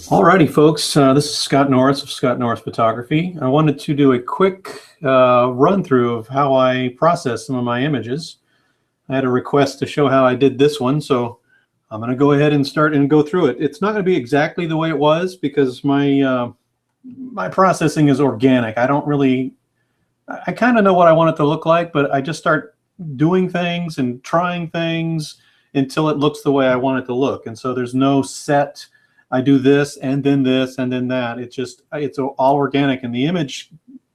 Alrighty, folks, this is Scott Norris of Scott Norris Photography. I wanted to do a quick run through of how I process some of my images. I had a request to show how I did this one, so I'm going to go ahead and start and go through it. It's not going to be exactly the way it was because my processing is organic. I kind of know what I want it to look like, but I just start doing things and trying things until it looks the way I want it to look. And so there's no set, I do this and then that. It's all organic, and the image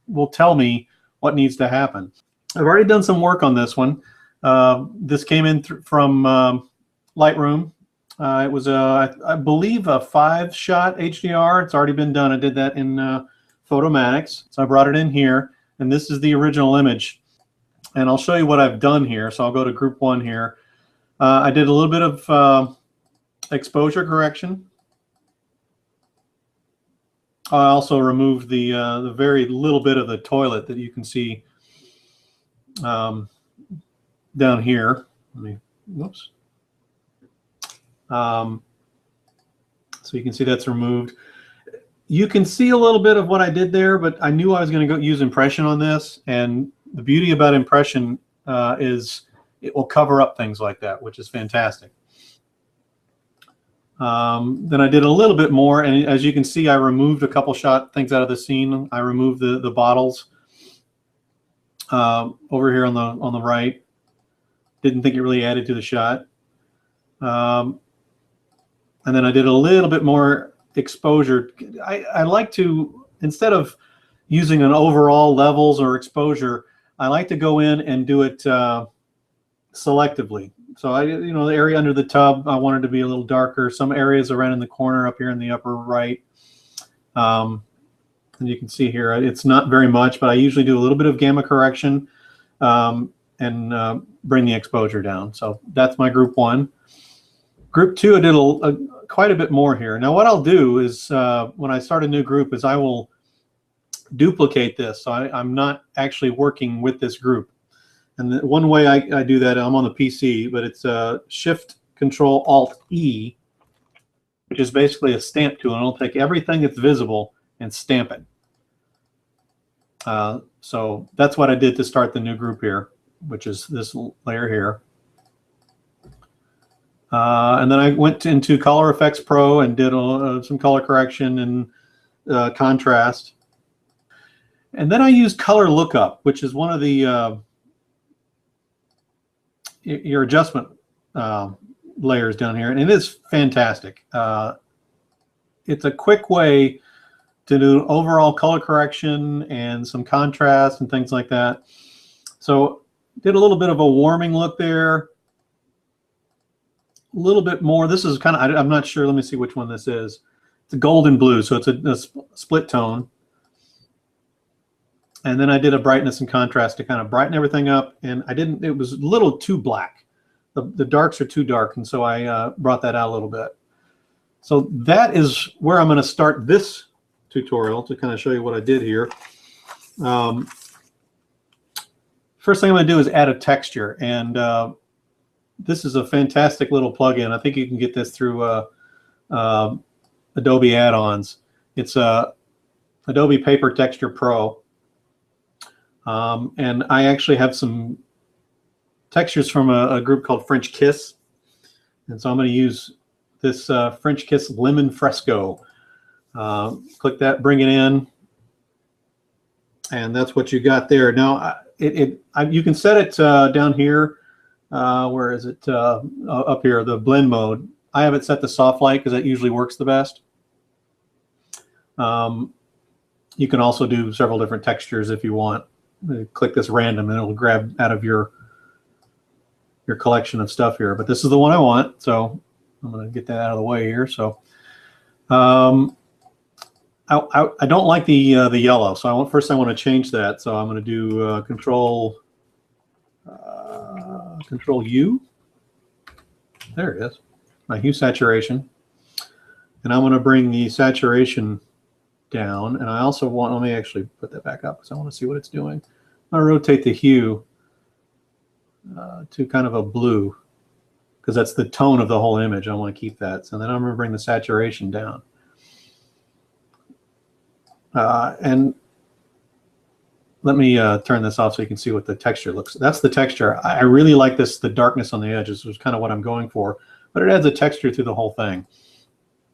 will tell me what needs to happen. I've already done some work on this one. This came in from Lightroom. It was, I believe, a 5-shot HDR. It's already been done. I did that in Photomatics. So I brought it in here, and this is the original image. And I'll show you what I've done here. So I'll go to group 1 here. I did a little bit of exposure correction. I also removed the very little bit of the toilet that you can see down here. Whoops. So you can see that's removed. You can see a little bit of what I did there, but I knew I was going to go use Impression on this, and the beauty about Impression is it will cover up things like that, which is fantastic. Then I did a little bit more, and as you can see, I removed a couple things out of the scene. I removed the bottles over here on the right. Didn't think it really added to the shot. And then I did a little bit more exposure. I like to, instead of using an overall levels or exposure, I like to go in and do it selectively. So the area under the tub, I wanted to be a little darker. Some areas around in the corner up here in the upper right. And you can see here, it's not very much, but I usually do a little bit of gamma correction and bring the exposure down. So that's my group 1. Group 2, I did quite a bit more here. Now what I'll do is, when I start a new group, is I will duplicate this. So I'm not actually working with this group. And the one way I do that, I'm on the PC, but it's Shift Control Alt E, which is basically a stamp tool, and it'll take everything that's visible and stamp it. So that's what I did to start the new group here, which is this layer here. And then I went into Color Effects Pro and did some color correction and contrast. And then I used Color Lookup, which is one of the your adjustment layers down here, and it is fantastic. It's a quick way to do overall color correction and some contrast and things like that. So did a little bit of a warming look there, a little bit more. This is kind of, I'm not sure, let me see which one this is. It's a golden blue, so it's a split tone. And then I did a brightness and contrast to kind of brighten everything up, and it was a little too black. The darks are too dark, and so I brought that out a little bit. So that is where I'm going to start this tutorial, to kind of show you what I did here. First thing I'm going to do is add a texture, and this is a fantastic little plugin. I think you can get this through Adobe add-ons. It's Adobe Paper Texture Pro. And I actually have some textures from a group called French Kiss. And so I'm going to use this French Kiss Lemon Fresco. Click that, bring it in. And that's what you got there. Now, you can set it down here. Where is it? Up here, the blend mode. I have it set to soft light because that usually works the best. You can also do several different textures if you want. Click this random and it'll grab out of your collection of stuff here, but this is the one I want, so I'm going to get that out of the way here. So I don't like the yellow, so first I want to change that. So I'm going to do Control U. There it is, my hue saturation, and I'm going to bring the saturation down, and I also want, let me actually put that back up because I want to see what it's doing. I'm going to rotate the hue to kind of a blue because that's the tone of the whole image. I want to keep that. So then I'm going to bring the saturation down. And let me turn this off so you can see what the texture looks. That's the texture. I really like this, the darkness on the edges was kind of what I'm going for, but it adds a texture through the whole thing.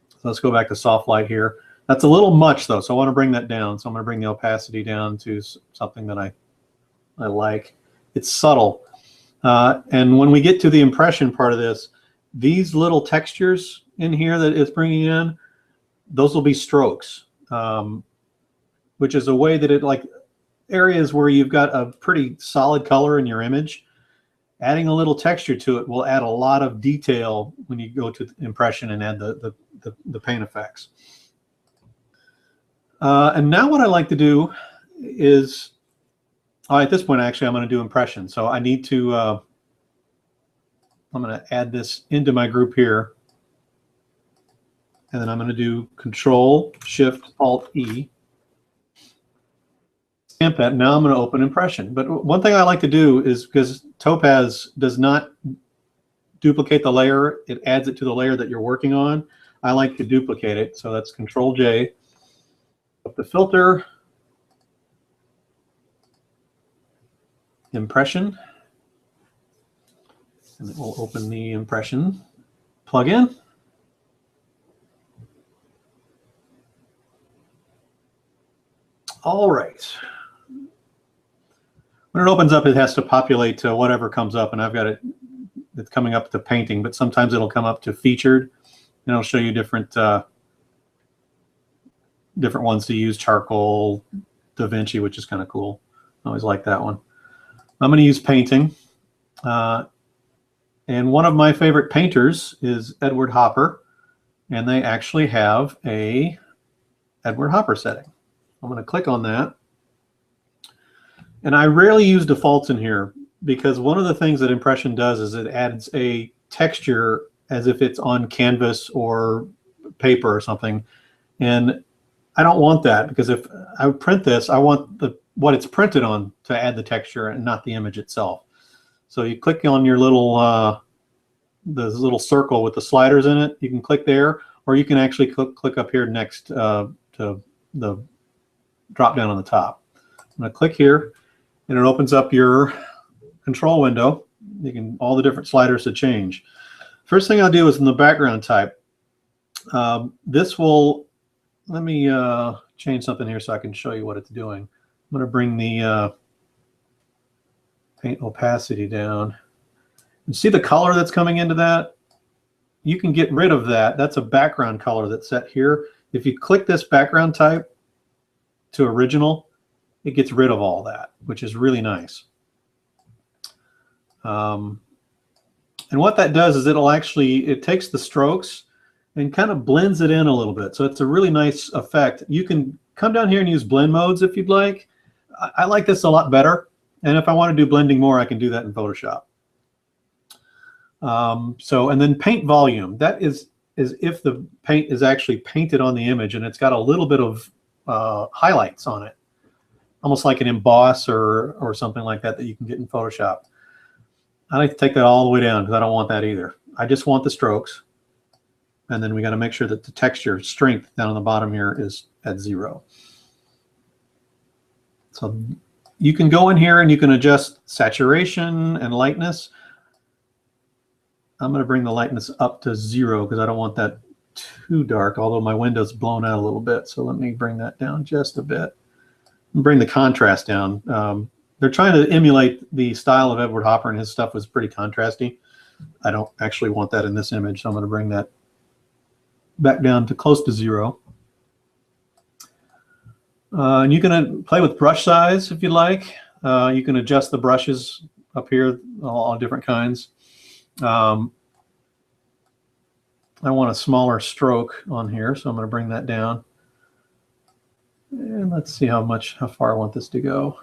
So let's go back to soft light here. That's a little much though, so I want to bring that down. So I'm going to bring the opacity down to something that I like. It's subtle. And when we get to the impression part of this, these little textures in here that it's bringing in, those will be strokes, which is a way that it, like areas where you've got a pretty solid color in your image, adding a little texture to it will add a lot of detail when you go to impression and add the paint effects. And now what I like to do is, at this point actually I'm going to do impression. So I need to, I'm going to add this into my group here. And then I'm going to do Control, Shift, Alt, E. Stamp that. Now I'm going to open impression. But one thing I like to do is, because Topaz does not duplicate the layer, it adds it to the layer that you're working on. I like to duplicate it. So that's Control J. Up the filter, impression, and then we'll open the impression plugin. All right. When it opens up, it has to populate to whatever comes up, and I've got it, it's coming up to painting, but sometimes it'll come up to featured, and it'll show you different different ones to use, charcoal, Da Vinci, which is kind of cool. I always like that one. I'm going to use painting. And one of my favorite painters is Edward Hopper, and they actually have a Edward Hopper setting. I'm going to click on that. And I rarely use defaults in here because one of the things that impression does is it adds a texture as if it's on canvas or paper or something. And I don't want that, because if I print this, I want what it's printed on to add the texture and not the image itself. So you click on your little the little circle with the sliders in it. You can click there, or you can actually click up here next to the drop down on the top. I'm going to click here, and it opens up your control window. You can all the different sliders to change. First thing I'll do is in the background type. This will, let me change something here so I can show you what it's doing. I'm going to bring the paint opacity down. And see the color that's coming into that? You can get rid of that. That's a background color that's set here. If you click this background type to original, it gets rid of all that, which is really nice. And what that does is it takes the strokes and kind of blends it in a little bit. So it's a really nice effect. You can come down here and use blend modes if you'd like. I like this a lot better. And if I want to do blending more, I can do that in Photoshop. And then paint volume. That is if the paint is actually painted on the image and it's got a little bit of highlights on it, almost like an emboss or something like that you can get in Photoshop. I like to take that all the way down because I don't want that either. I just want the strokes. And then we got to make sure that the texture strength down on the bottom here is at 0. So you can go in here and you can adjust saturation and lightness. I'm going to bring the lightness up to 0 because I don't want that too dark, although my window's blown out a little bit. So let me bring that down just a bit and bring the contrast down. They're trying to emulate the style of Edward Hopper, and his stuff was pretty contrasty. I don't actually want that in this image, so I'm going to bring that back down to close to 0. And you can play with brush size if you like. You can adjust the brushes up here, all different kinds. I want a smaller stroke on here, so I'm going to bring that down. And let's see how far I want this to go.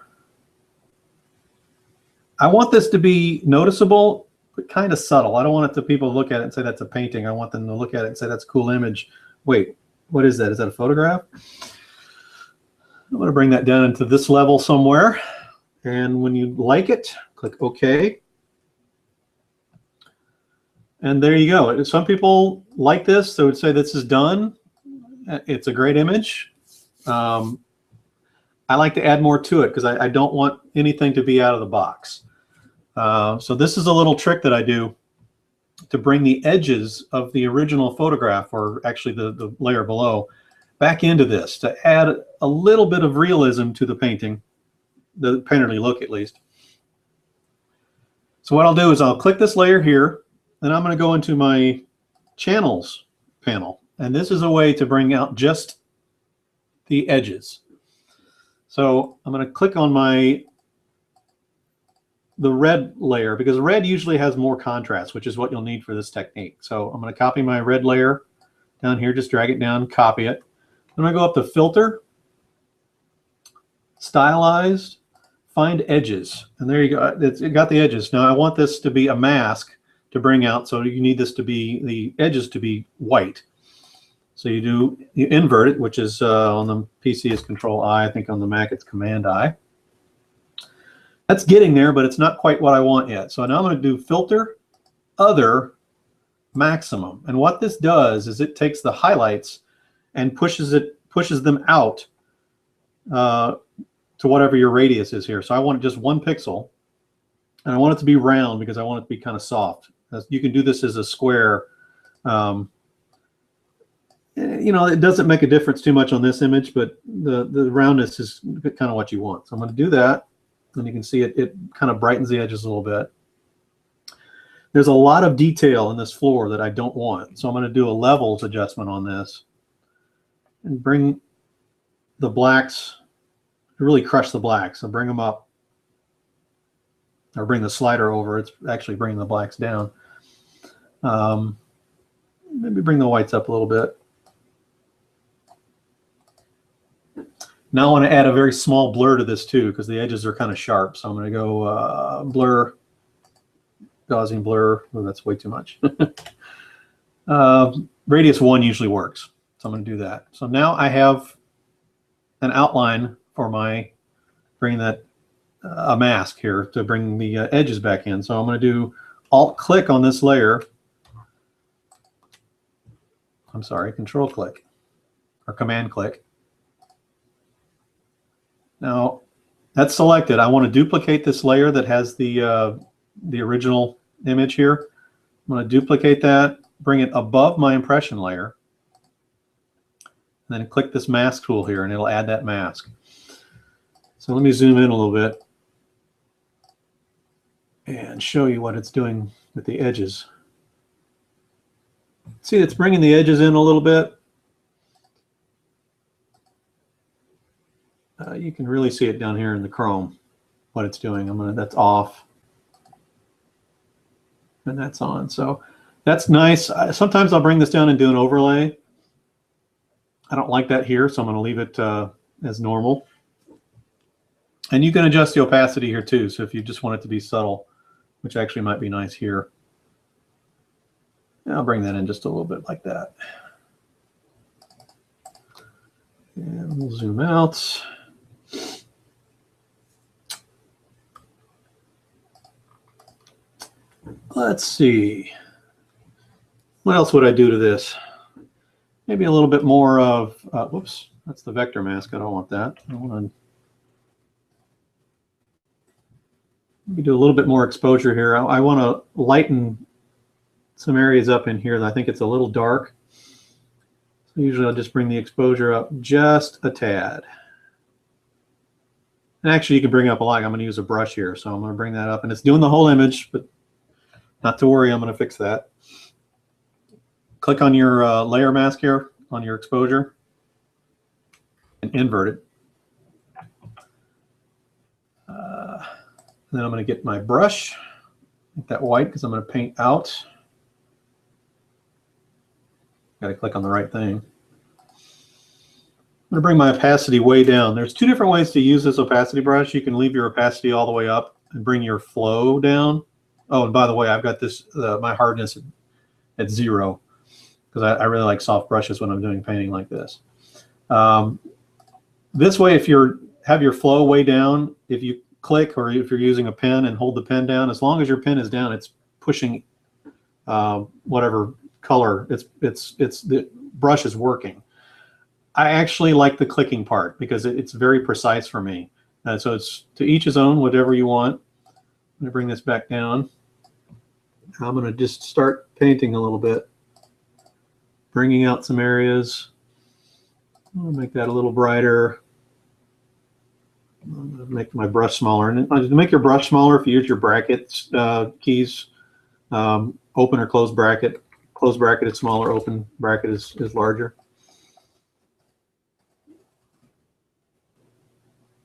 I want this to be noticeable, but kind of subtle. I don't want people to look at it and say that's a painting. I want them to look at it and say that's a cool image. Wait, what is that? Is that a photograph? I'm going to bring that down into this level somewhere. And when you like it, click OK. And there you go. Some people like this. They would say this is done. It's a great image. I like to add more to it because I don't want anything to be out of the box. So this is a little trick that I do to bring the edges of the original photograph, or actually the layer below, back into this, to add a little bit of realism to the painting, the painterly look at least. So what I'll do is I'll click this layer here, and I'm going to go into my channels panel. And this is a way to bring out just the edges. So I'm going to click on the red layer, because red usually has more contrast, which is what you'll need for this technique. So I'm going to copy my red layer down here, just drag it down, copy it. I'm going to go up to Filter, Stylized, Find Edges. And there you go. It got the edges. Now I want this to be a mask to bring out, so you need this to be, the edges to be white. So you invert it, which is on the PC is Control-I. I think on the Mac it's Command-I. That's getting there, but it's not quite what I want yet. So now I'm going to do Filter, Other, Maximum. And what this does is it takes the highlights and pushes them out to whatever your radius is here. So I want just 1 pixel, and I want it to be round because I want it to be kind of soft. You can do this as a square. You know, it doesn't make a difference too much on this image, but the roundness is kind of what you want. So I'm going to do that, and you can see it kind of brightens the edges a little bit. There's a lot of detail in this floor that I don't want, so I'm going to do a levels adjustment on this and bring the blacks, really crush the blacks. So bring them up, or bring the slider over. It's actually bringing the blacks down. Maybe bring the whites up a little bit. Now I want to add a very small blur to this too, because the edges are kind of sharp. So I'm going to go blur, Gaussian blur. Oh, that's way too much. Radius 1 usually works. So I'm going to do that. So now I have an outline for my bringing that a mask here to bring the edges back in. So I'm going to do Alt-click on this layer. I'm sorry, Control-click or Command-click. Now that's selected. I want to duplicate this layer that has the original image here. I'm going to duplicate that, bring it above my impression layer, and then click this mask tool here, and it'll add that mask. So let me zoom in a little bit and show you what it's doing with the edges. See, it's bringing the edges in a little bit. You can really see it down here in the Chrome, what it's doing. That's off, and that's on. So that's nice. Sometimes I'll bring this down and do an overlay. I don't like that here, so I'm going to leave it as normal. And you can adjust the opacity here too. So if you just want it to be subtle, which actually might be nice here, I'll bring that in just a little bit like that. And we'll zoom out. Let's see. What else would I do to this? Maybe a little bit more of, whoops, that's the vector mask. I don't want that. I want to maybe do a little bit more exposure here. I want to lighten some areas up in here that I think it's a little dark. So usually I'll just bring the exposure up just a tad. And actually you can bring up a lot. I'm going to use a brush here. So I'm going to bring that up, and it's doing the whole image, but not to worry, I'm going to fix that. Click on your layer mask here on your exposure and invert it. Then I'm going to get my brush, make that white because I'm going to paint out. Got to click on the right thing. I'm going to bring my opacity way down. There's 2 different ways to use this opacity brush. You can leave your opacity all the way up and bring your flow down. Oh, and by the way, I've got this my hardness at 0 because I really like soft brushes when I'm doing painting like this. This way, if you have your flow way down, if you click or if you're using a pen and hold the pen down, as long as your pen is down, it's pushing whatever color the brush is working. I actually like the clicking part because it's very precise for me. So it's to each his own, whatever you want. I'm going to bring this back down. I'm going to just start painting a little bit, bringing out some areas. I'll make that a little brighter. I'm going to make my brush smaller. And to make your brush smaller, if you use your brackets keys, open or close bracket. Close bracket is smaller, open bracket is larger.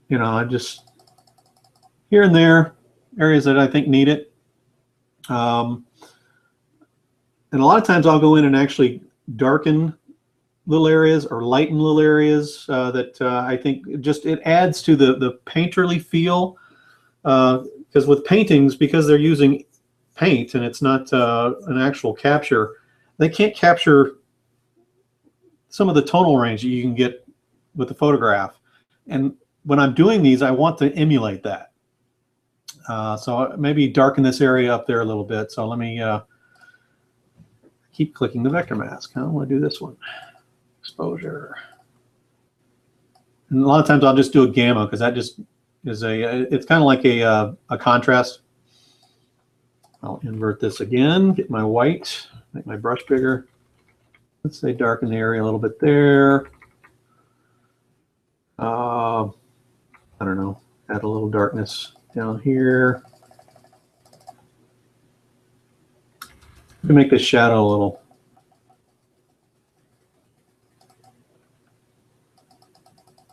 You know, I just, here and there, areas that I think need it. And a lot of times I'll go in and actually darken little areas or lighten little areas that I think just it adds to the painterly feel. Because with paintings, because they're using paint and it's not an actual capture, they can't capture some of the tonal range that you can get with the photograph. And when I'm doing these, I want to emulate that. So maybe darken this area up there a little bit. So let me keep clicking the vector mask. I want to do this one. Exposure. And a lot of times I'll just do a gamma because that just is it's kind of like a contrast. I'll invert this again, get my white, make my brush bigger. Let's say darken the area a little bit there. I don't know, add a little darkness down here. To make this shadow a little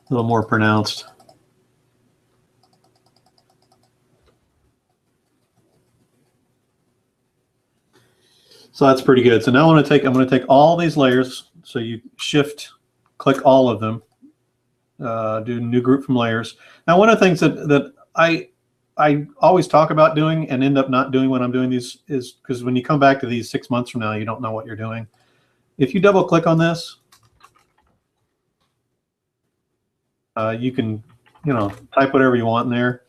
more pronounced. So that's pretty good. So now I'm going to take all these layers. So you shift, click all of them, do new group from layers. Now, one of the things that I always talk about doing and end up not doing when I'm doing these is because when you come back to these 6 months from now, you don't know what you're doing. If you double click on this, you can, you know, type whatever you want in there.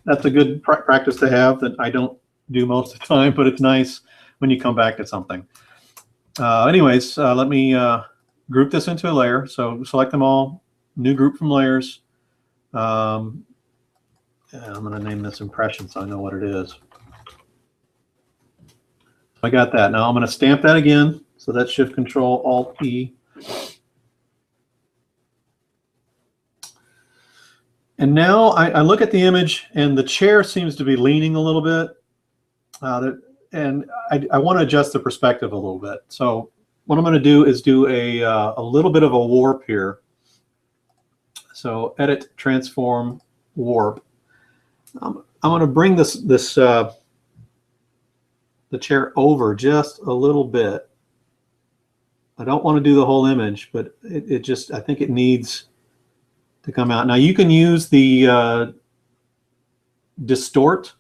That's a good practice to have that I don't do most of the time, but it's nice when you come back to something. Anyways, let me group this into a layer. So select them all, new group from layers. I'm going to name this impression so I know what it is. I got that. Now I'm going to stamp that again. So that's Shift Control Alt E. And now I look at the image and the chair seems to be leaning a little bit. And I want to adjust the perspective a little bit. So what I'm going to do is do a little bit of a warp here. So edit, transform, warp. I'm going to bring the chair over just a little bit. I don't want to do the whole image, but it just, I think it needs to come out. Now you can use the distort,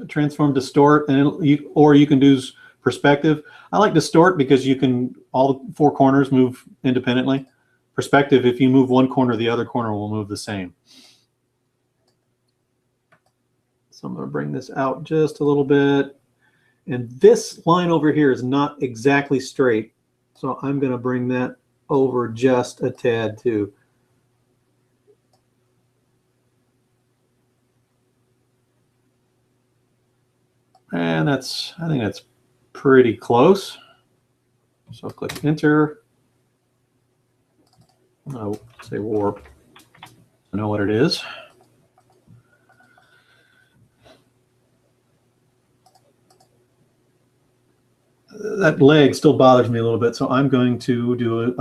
transform, distort, and or you can do perspective. I like distort because you can, all the 4 corners move independently. Perspective, if you move one corner, the other corner will move the same. So I'm going to bring this out just a little bit. And this line over here is not exactly straight. So I'm going to bring that over just a tad too. And I think that's pretty close. So click enter. I'll say warp. I know what it is. That leg still bothers me a little bit, so I'm going to do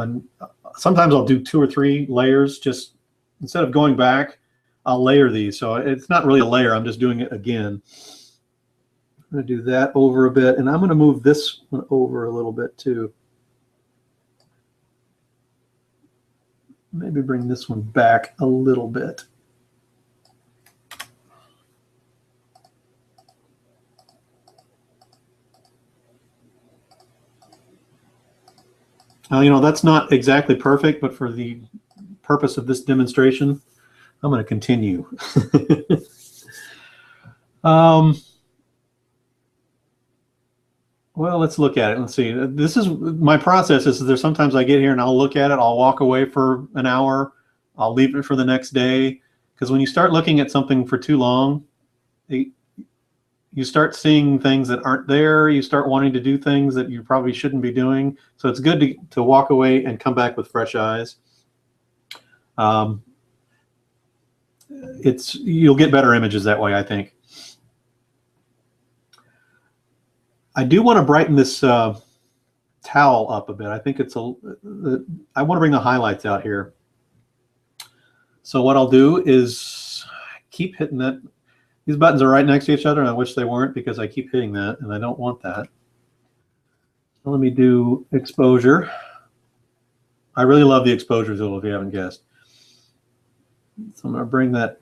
sometimes I'll do 2 or 3 layers. Just instead of going back, I'll layer these. So it's not really a layer, I'm just doing it again. I'm going to do that over a bit, and I'm going to move this one over a little bit too. Maybe bring this one back a little bit. You know, that's not exactly perfect, but for the purpose of this demonstration, I'm going to continue. Well, let's look at it. Let's see. This is my process. Is there's sometimes I get here and I'll look at it. I'll walk away for an hour. I'll leave it for the next day. Because when you start looking at something for too long, you start seeing things that aren't there. You start wanting to do things that you probably shouldn't be doing. So it's good to walk away and come back with fresh eyes. You'll get better images that way, I think. I do want to brighten this towel up a bit. I think I want to bring the highlights out here. So what I'll do is keep hitting that. These buttons are right next to each other, and I wish they weren't because I keep hitting that, and I don't want that. So let me do exposure. I really love the exposure tool, if you haven't guessed. So I'm going to bring that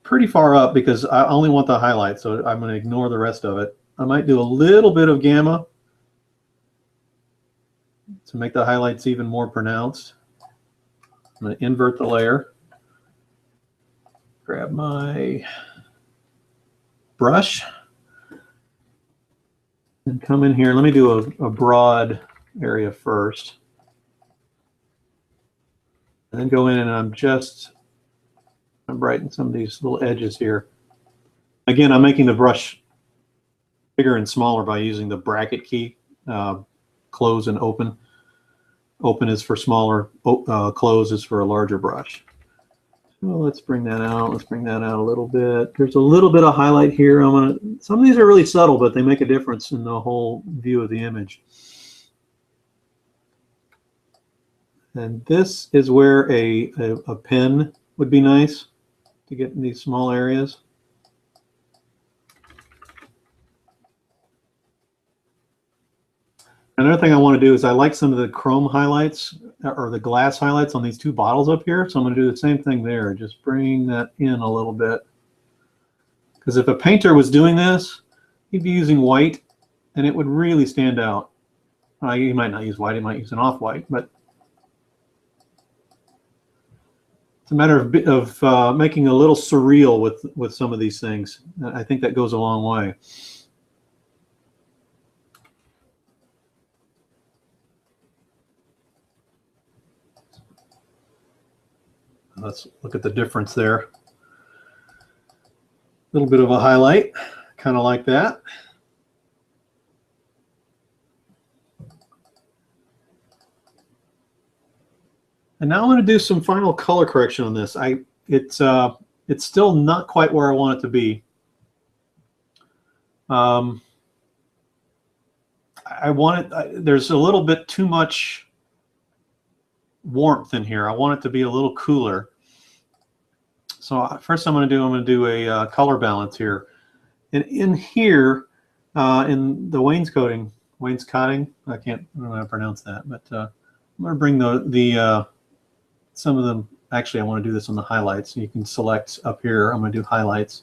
pretty far up because I only want the highlights, so I'm going to ignore the rest of it. I might do a little bit of gamma to make the highlights even more pronounced. I'm going to invert the layer. Grab my brush and come in here. Let me do a broad area first. And then go in and I'm brightening some of these little edges here. Again, I'm making the brush bigger and smaller by using the bracket key. Close and open. Open is for smaller, close is for a larger brush. Well, let's bring that out. Let's bring that out a little bit. There's a little bit of highlight here. Some of these are really subtle, but they make a difference in the whole view of the image. And this is where a pen would be nice to get in these small areas. Another thing I want to do is I like some of the chrome highlights or the glass highlights on these two bottles up here. So I'm going to do the same thing there. Just bring that in a little bit. Because if a painter was doing this, he'd be using white and it would really stand out. He might not use white, he might use an off-white, but it's a matter of making a little surreal with some of these things. I think that goes a long way. Let's look at the difference there. A little bit of a highlight, kind of like that. And now I'm going to do some final color correction on this. It's still not quite where I want it to be. There's a little bit too much warmth in here. I want it to be a little cooler. So first I'm going to do a color balance here. And in here, in the wainscoting, I don't know how to pronounce that, but I'm going to bring some of them. Actually, I want to do this on the highlights. You can select up here. I'm going to do highlights.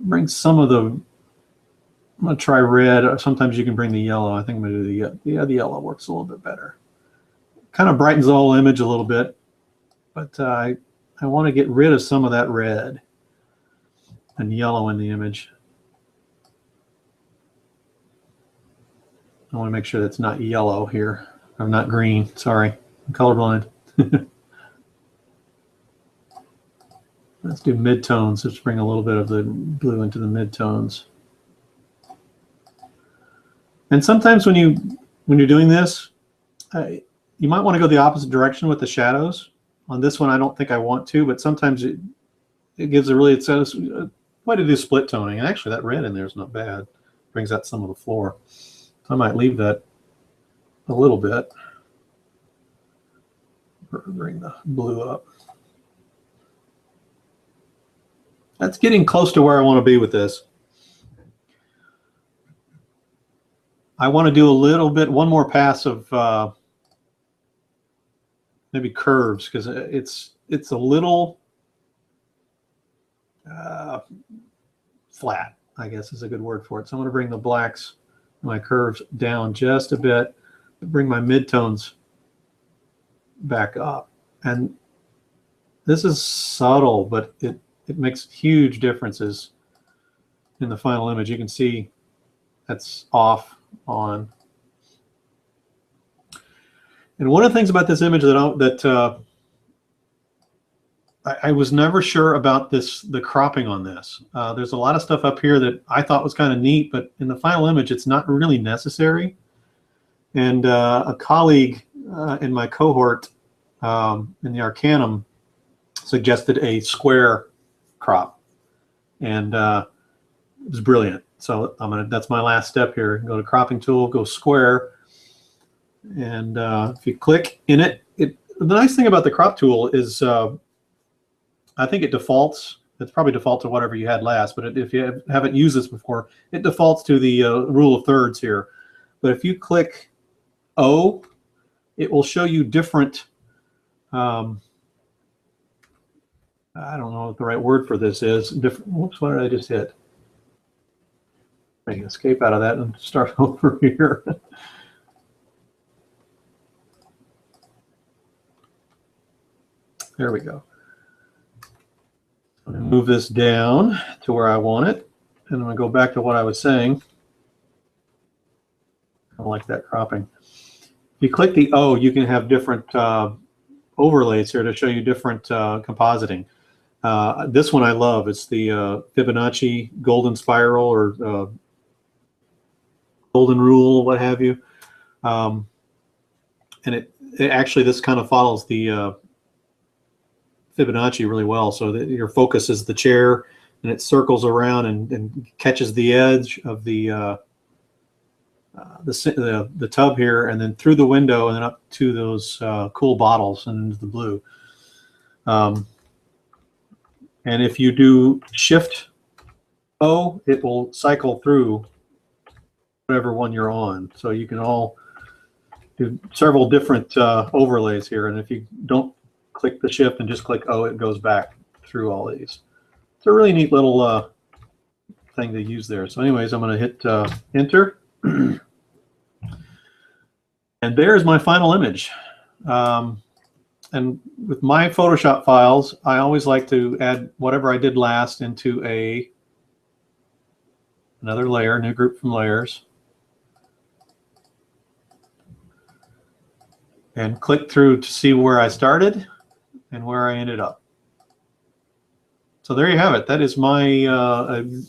Bring some of the. I'm going to try red. Sometimes you can bring the yellow. I think I'm going to do the yellow works a little bit better. Kind of brightens the whole image a little bit, but I want to get rid of some of that red and yellow in the image. I want to make sure that's not yellow here. I'm not green. Sorry, I'm colorblind. Let's do midtones. Let's bring a little bit of the blue into the midtones. And sometimes when you're doing this, you might want to go the opposite direction with the shadows. On this one, I don't think I want to, but sometimes it gives it says way to do split toning. And actually, that red in there is not bad. Brings out some of the floor. So I might leave that a little bit. Bring the blue up. That's getting close to where I want to be with this. I want to do a little bit, one more pass of maybe curves, because it's a little flat, I guess is a good word for it. So I'm going to bring the blacks, my curves down just a bit, bring my midtones back up. And this is subtle, but it makes huge differences in the final image. You can see That's off, on. And one of the things about this image that I was never sure about the cropping on this. There's a lot of stuff up here that I thought was kind of neat, but in the final image, it's not really necessary. And a colleague in my cohort in the Arcanum suggested a square crop, and it was brilliant. So that's my last step here. Go to cropping tool, go square, and if you click in it, the nice thing about the crop tool is I think it defaults. It's probably default to whatever you had last, but if you haven't used this before, it defaults to the rule of thirds here. But if you click O, it will show you different, I don't know what the right word for this is. Whoops, what did I just hit? I can escape out of that and start over here. There we go. I'm going to move this down to where I want it, and I'm going to go back to what I was saying. I like that cropping. If you click the O, you can have different overlays here to show you different compositing. This one I love. It's the Fibonacci golden spiral or golden rule, what have you. And it actually, this kind of follows the Fibonacci really well, so that your focus is the chair, and it circles around and catches the edge of the tub here, and then through the window, and then up to those cool bottles and into the blue. And if you do Shift O, it will cycle through whatever one you're on. So you can all do several different overlays here, and if you don't click the Shift and just click O, it goes back through all these. It's a really neat little thing to use there. So anyways, I'm going to hit Enter. And there's my final image. And with my Photoshop files, I always like to add whatever I did last into another layer, new group from layers. And click through to see where I started and where I ended up. So there you have it. That is my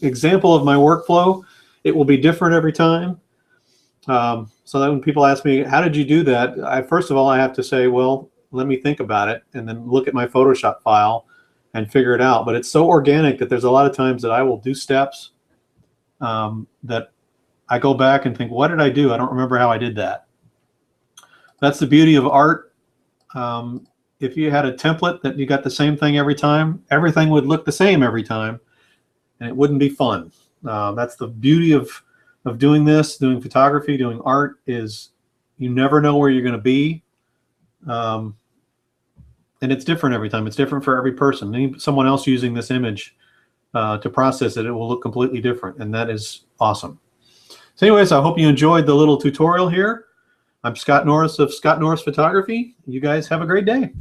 example of my workflow. It will be different every time. So that when people ask me, how did you do that? First of all, I have to say, well, let me think about it, and then look at my Photoshop file and figure it out. But it's so organic that there's a lot of times that I will do steps that I go back and think, what did I do? I don't remember how I did that. That's the beauty of art. If you had a template that you got the same thing every time, everything would look the same every time, and it wouldn't be fun. That's the beauty of doing this, doing photography, doing art, is you never know where you're going to be. And it's different every time. It's different for every person. Someone else using this image to process it, it will look completely different, and that is awesome. So anyways, I hope you enjoyed the little tutorial here. I'm Scott Norris of Scott Norris Photography. You guys have a great day.